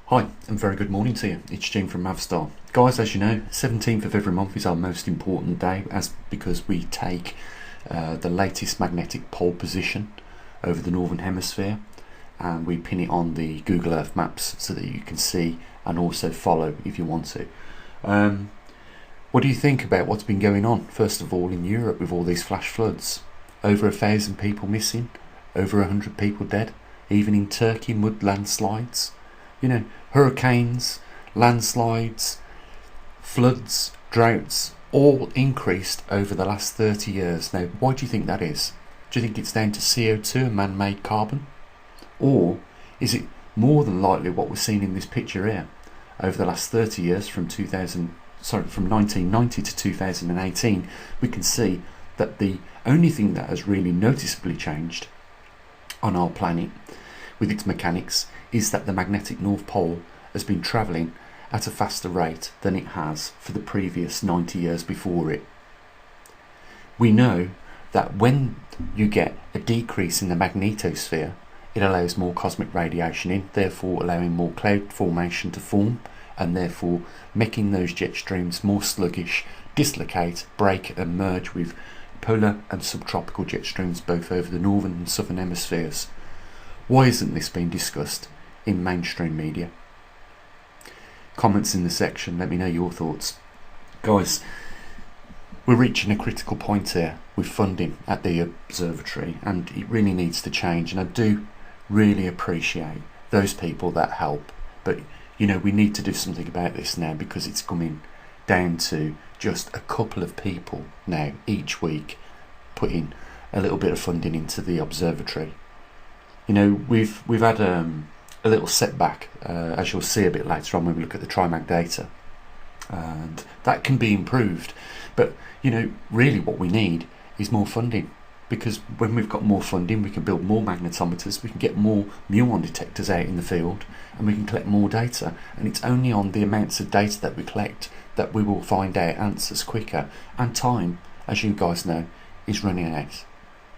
Hi, and very good morning to you. It's Jim from Maverickstar. Guys, as you know, 17th of every month is our most important day because we take the latest magnetic pole position over the Northern Hemisphere and we pin it on the Google Earth maps so that you can see and also follow if you want to. What do you think about what's been going on, first of all, in Europe with all these flash floods? Over 1,000 people missing, over 100 people dead, even in Turkey, mud landslides. You know, hurricanes, landslides, floods, droughts, all increased over the last 30 years. Now, why do you think that is? Do you think it's down to CO2 and man-made carbon? Or is it more than likely what we're seeing in this picture here? Over the last 30 years, from 1990 to 2018, we can see that the only thing that has really noticeably changed on our planet with its mechanics is that the magnetic North Pole has been travelling at a faster rate than it has for the previous 90 years before it. We know that when you get a decrease in the magnetosphere, it allows more cosmic radiation in, therefore allowing more cloud formation to form, and therefore making those jet streams more sluggish, dislocate, break and merge with polar and subtropical jet streams both over the northern and southern hemispheres. Why isn't this being discussed in mainstream media? Comments in the section, let me know your thoughts. Guys, we're reaching a critical point here with funding at the observatory, and it really needs to change, and I do really appreciate those people that help, but you know, we need to do something about this now, because it's coming down to just a couple of people now each week putting a little bit of funding into the observatory. You know, we've had a little setback, as you'll see a bit later on when we look at the TriMag data, and that can be improved. But you know, really what we need is more funding, because when we've got more funding, we can build more magnetometers, we can get more muon detectors out in the field, and we can collect more data. And it's only on the amounts of data that we collect that we will find out answers quicker. And time, as you guys know, is running out.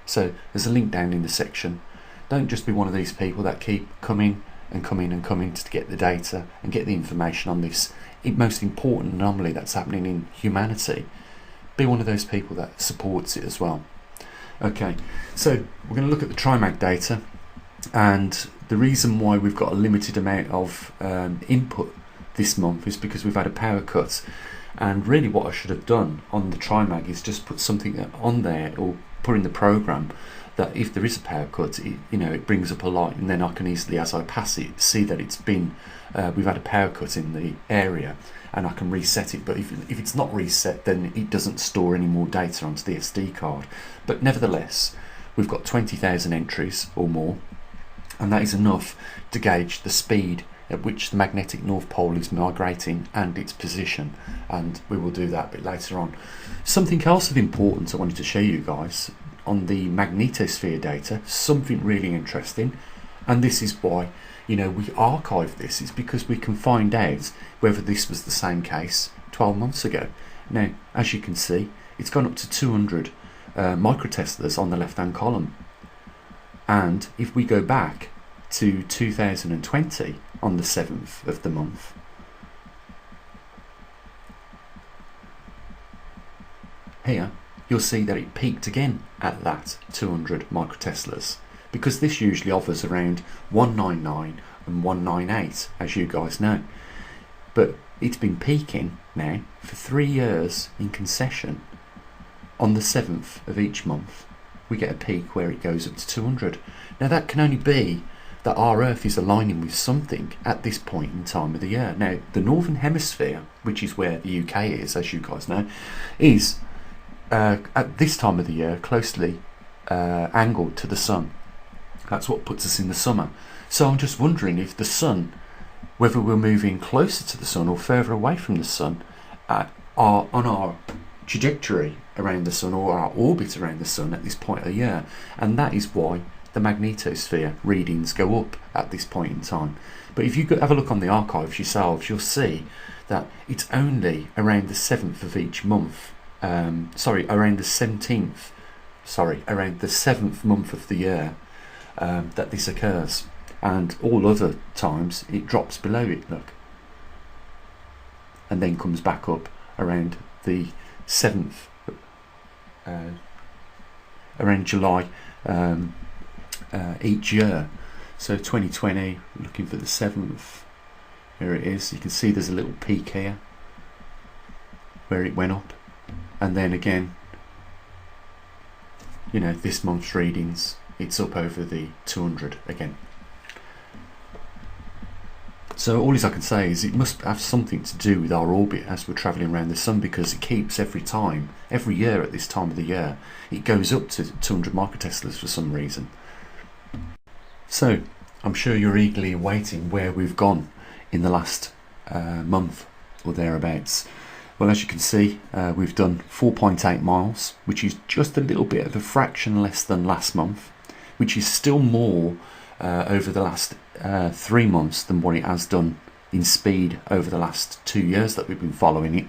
So there's a link down in the section. Don't just be one of these people that keep coming and coming and coming to get the data and get the information on this most important anomaly that's happening in humanity. Be one of those people that supports it as well. Okay, so we're going to look at the TriMag data, and the reason why we've got a limited amount of input this month is because we've had a power cut. And really what I should have done on the TriMag is just put something on there, or put in the program, that if there is a power cut, it brings up a light, and then I can easily, as I pass it, see that it's been we've had a power cut in the area, and I can reset it. But if it's not reset, then it doesn't store any more data onto the SD card. But nevertheless, we've got 20,000 entries or more, and that is enough to gauge the speed at which the magnetic North Pole is migrating and its position, and we will do that a bit later on. Something else of importance I wanted to show you guys on the magnetosphere data, something really interesting, and this is why we archive this, is because we can find out whether this was the same case 12 months ago. Now, as you can see, it's gone up to 200 microteslas on the left hand column, and if we go back to 2020 on the 7th of the month, here you'll see that it peaked again at that 200 microteslas, because this usually hovers around 199 and 198, as you guys know. But it's been peaking now for 3 years in concession. On the 7th of each month, we get a peak where it goes up to 200. Now that can only be that our Earth is aligning with something at this point in time of the year. Now, the Northern Hemisphere, which is where the UK is, as you guys know, is at this time of the year closely angled to the sun. That's what puts us in the summer. So I'm just wondering if the sun, whether we're moving closer to the sun or further away from the sun, are on our trajectory around the sun, or our orbit around the sun at this point of the year. And that is why the magnetosphere readings go up at this point in time. But if you have a look on the archives yourselves, you'll see that it's only around the 7th of each month, around the 17th, around the 7th month of the year, that this occurs. and all other times it drops below it, look, and then comes back up around the 7th, around July each year. So 2020, looking for the 7th, here it is. You can see there's a little peak here where it went up, and then again, you know, this month's readings, it's up over the 200 again. So all I can say is it must have something to do with our orbit as we're travelling around the sun, because it keeps every year at this time of the year, it goes up to 200 microteslas for some reason. So I'm sure you're eagerly awaiting where we've gone in the last month or thereabouts. Well, as you can see, we've done 4.8 miles, which is just a little bit of a fraction less than last month, which is still more over the last 3 months than what it has done in speed over the last 2 years that we've been following it.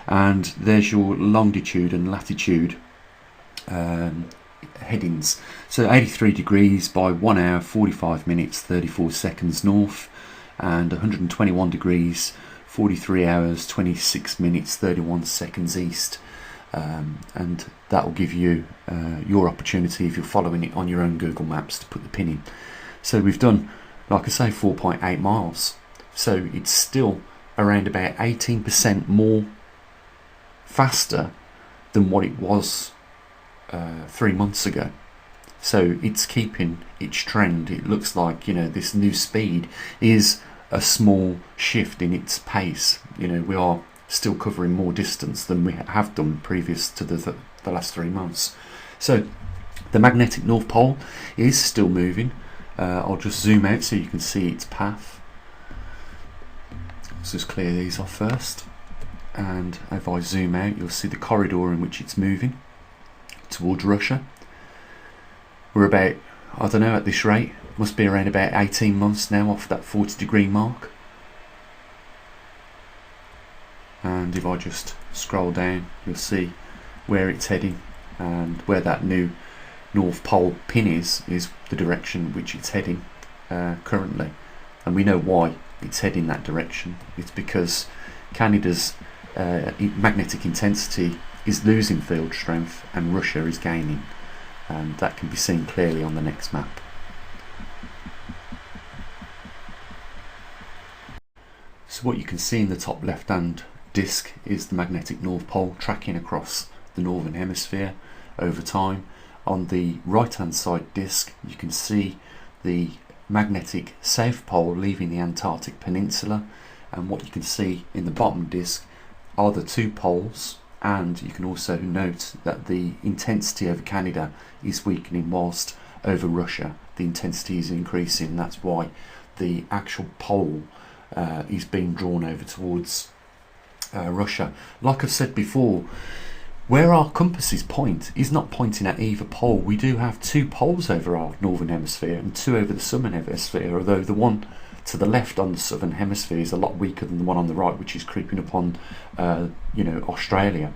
And there's your longitude and latitude headings. So 83 degrees by 1 hour 45 minutes 34 seconds north, and 121 degrees 43 hours 26 minutes 31 seconds east. And that will give you your opportunity, if you're following it on your own Google Maps, to put the pin in. So we've done, like I say, 4.8 miles. So it's still around about 18% more faster than what it was 3 months ago. So it's keeping its trend. It looks like, you know, this new speed is a small shift in its pace. You know, we are still covering more distance than we have done previous to the last 3 months. So the magnetic North Pole is still moving. I'll just zoom out so you can see its path. Let's just clear these off first, and if I zoom out, you'll see the corridor in which it's moving towards Russia. We're about, I don't know, at this rate, must be around about 18 months now off that 40-degree mark. And if I just scroll down, you'll see where it's heading, and where that new North Pole pin is the direction which it's heading currently. And we know why it's heading that direction. It's because Canada's magnetic intensity is losing field strength and Russia is gaining, and that can be seen clearly on the next map. So what you can see in the top left hand disc is the magnetic North Pole tracking across the northern hemisphere over time. On the right hand side disc, you can see the magnetic South Pole leaving the Antarctic Peninsula, and what you can see in the bottom disc are the two poles. And you can also note that the intensity over Canada is weakening, whilst over Russia the intensity is increasing. That's why the actual pole is being drawn over towards Russia. Like I've said before, where our compasses point is not pointing at either pole. We do have two poles over our northern hemisphere and two over the southern hemisphere, although the one to the left on the southern hemisphere is a lot weaker than the one on the right, which is creeping upon Australia.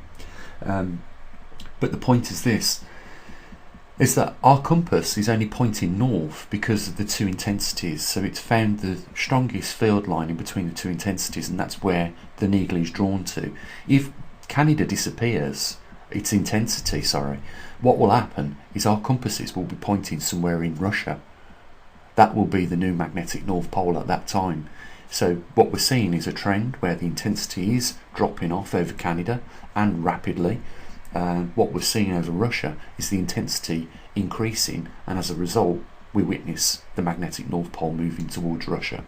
But the point is this, is that our compass is only pointing north because of the two intensities. So it's found the strongest field line in between the two intensities, and that's where the needle is drawn to. If Canada disappears, its intensity, what will happen is our compasses will be pointing somewhere in Russia. That will be the new magnetic North Pole at that time. So what we're seeing is a trend where the intensity is dropping off over Canada, and rapidly. What we're seeing over Russia is the intensity increasing, and as a result we witness the magnetic North Pole moving towards Russia.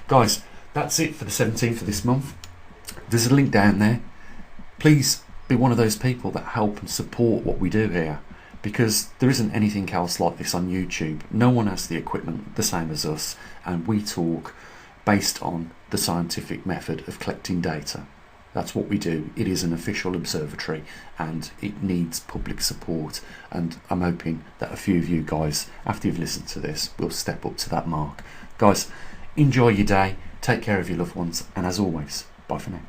Guys, that's it for the 17th of this month. There's a link down there. Please be one of those people that help and support what we do here, because there isn't anything else like this on YouTube. No one has the equipment the same as us, and we talk based on the scientific method of collecting data. That's what we do. It is an official observatory and it needs public support, and I'm hoping that a few of you guys, after you've listened to this, will step up to that mark. Guys, enjoy your day, take care of your loved ones, and as always, bye for now.